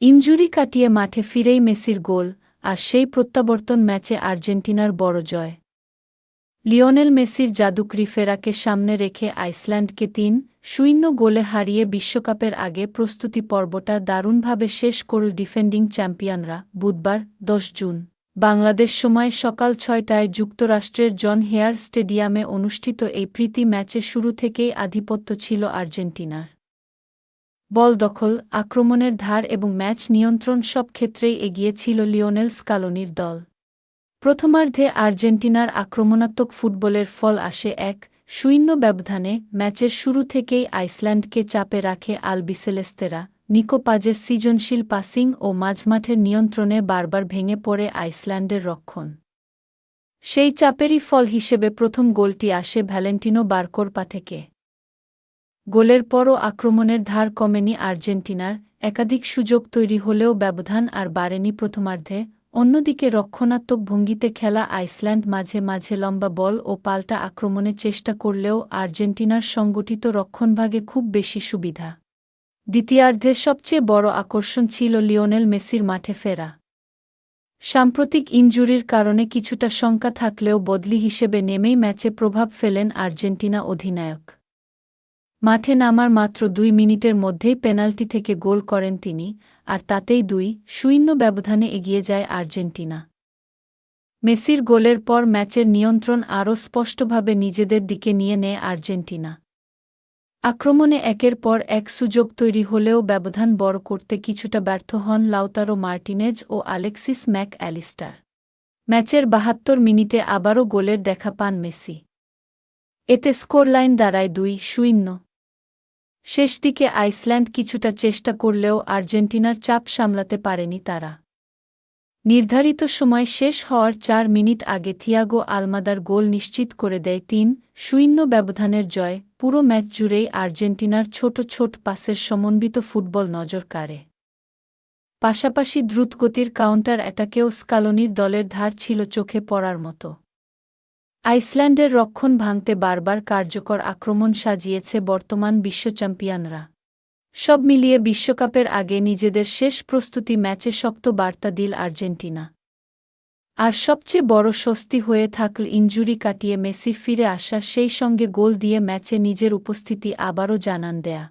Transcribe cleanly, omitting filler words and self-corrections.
Injury কাটিয়ে মাঠে ফিরেই মেসির গোল, আর সেই প্রত্যাবর্তন ম্যাচে আর্জেন্টিনার বড় জয়। লিওনেল মেসির জাদুকরি ফেরাকে সামনে রেখে আইসল্যান্ডকে ৩-০ গোলে হারিয়ে বিশ্বকাপের আগে প্রস্তুতি পর্বটা দারুণভাবে শেষ করল ডিফেন্ডিং চ্যাম্পিয়নরা। বুধবার ১০ জুন বাংলাদেশ সময় সকাল ৬টায় যুক্তরাষ্ট্রের জন হেয়ার স্টেডিয়ামে অনুষ্ঠিত এই প্রীতি ম্যাচে শুরু থেকেই আধিপত্য ছিল আর্জেন্টিনার। বল দখল, আক্রমণের ধার এবং ম্যাচ নিয়ন্ত্রণ সব ক্ষেত্রেই এগিয়ে ছিল লিওনেল স্কালোনির দল। প্রথমার্ধে আর্জেন্টিনার আক্রমণাত্মক ফুটবলের ফল আসে ১-০ ব্যবধানে। ম্যাচের শুরু থেকেই আইসল্যান্ডকে চাপে রাখে আলবিসেলেস্তেরা। নিকো পাজের সৃজনশীল পাসিং ও মাঝমাঠের নিয়ন্ত্রণে বারবার ভেঙে পড়ে আইসল্যান্ডের রক্ষণ। সেই চাপেরই ফল হিসেবে প্রথম গোলটি আসে ভ্যালেন্টিনো বারকোর পা থেকে। গোলের পরও আক্রমণের ধার কমেনি আর্জেন্টিনার, একাধিক সুযোগ তৈরি হলেও ব্যবধান আর বাড়েনি প্রথমার্ধে। অন্যদিকে রক্ষণাত্মক ভঙ্গিতে খেলা আইসল্যান্ড মাঝে মাঝে লম্বা বল ও পাল্টা আক্রমণে চেষ্টা করলেও আর্জেন্টিনার সংগঠিত রক্ষণভাগে খুব বেশি সুবিধা। দ্বিতীয়ার্ধের সবচেয়ে বড় আকর্ষণ ছিল লিওনেল মেসির মাঠে ফেরা। সাম্প্রতিক ইনজুরির কারণে কিছুটা শঙ্কা থাকলেও বদলি হিসেবে নেমেই ম্যাচে প্রভাব ফেলেন আর্জেন্টিনা অধিনায়ক। মাঠে নামার মাত্র ২ মিনিটের মধ্যেই পেনাল্টি থেকে গোল করেন তিনি, আর তাতেই ২-০ ব্যবধানে এগিয়ে যায় আর্জেন্টিনা। মেসির গোলের পর ম্যাচের নিয়ন্ত্রণ আরও স্পষ্টভাবে নিজেদের দিকে নিয়ে নেয় আর্জেন্টিনা। আক্রমণে একের পর এক সুযোগ তৈরি হলেও ব্যবধান বড় করতে কিছুটা ব্যর্থ হন লাউতারো মার্টিনেজ ও আলেক্সিস ম্যাক অ্যালিস্টার। ম্যাচের ৭২ মিনিটে আবারও গোলের দেখা পান মেসি। এতে স্কোরলাইন দাঁড়ায় ২-০। শেষ দিকে আইসল্যান্ড কিছুটা চেষ্টা করলেও আর্জেন্টিনার চাপ সামলাতে পারেনি তারা। নির্ধারিত সময় শেষ হওয়ার ৪ মিনিট আগে থিয়াগো আলমাদার গোল নিশ্চিত করে দেয় ৩-০ ব্যবধানের জয়। পুরো ম্যাচ জুড়েই আর্জেন্টিনার ছোট পাসের সমন্বিত ফুটবল নজর কাড়ে। পাশাপাশি দ্রুতগতির কাউন্টার অ্যাটাকেও স্কালোনির দলের ধার ছিল চোখে পড়ার মতো। আইসল্যান্ডের রক্ষণ ভাঙতে বারবার কার্যকর আক্রমণ সাজিয়েছে বর্তমান বিশ্বচ্যাম্পিয়নরা। সব মিলিয়ে বিশ্বকাপের আগে নিজেদের শেষ প্রস্তুতি ম্যাচে শক্ত বার্তা দিল আর্জেন্টিনা। আর সবচেয়ে বড় স্বস্তি হয়ে থাকল ইনজুরি কাটিয়ে মেসি ফিরে আসা, সেই সঙ্গে গোল দিয়ে ম্যাচে নিজের উপস্থিতি আবারও জানান দেয়া।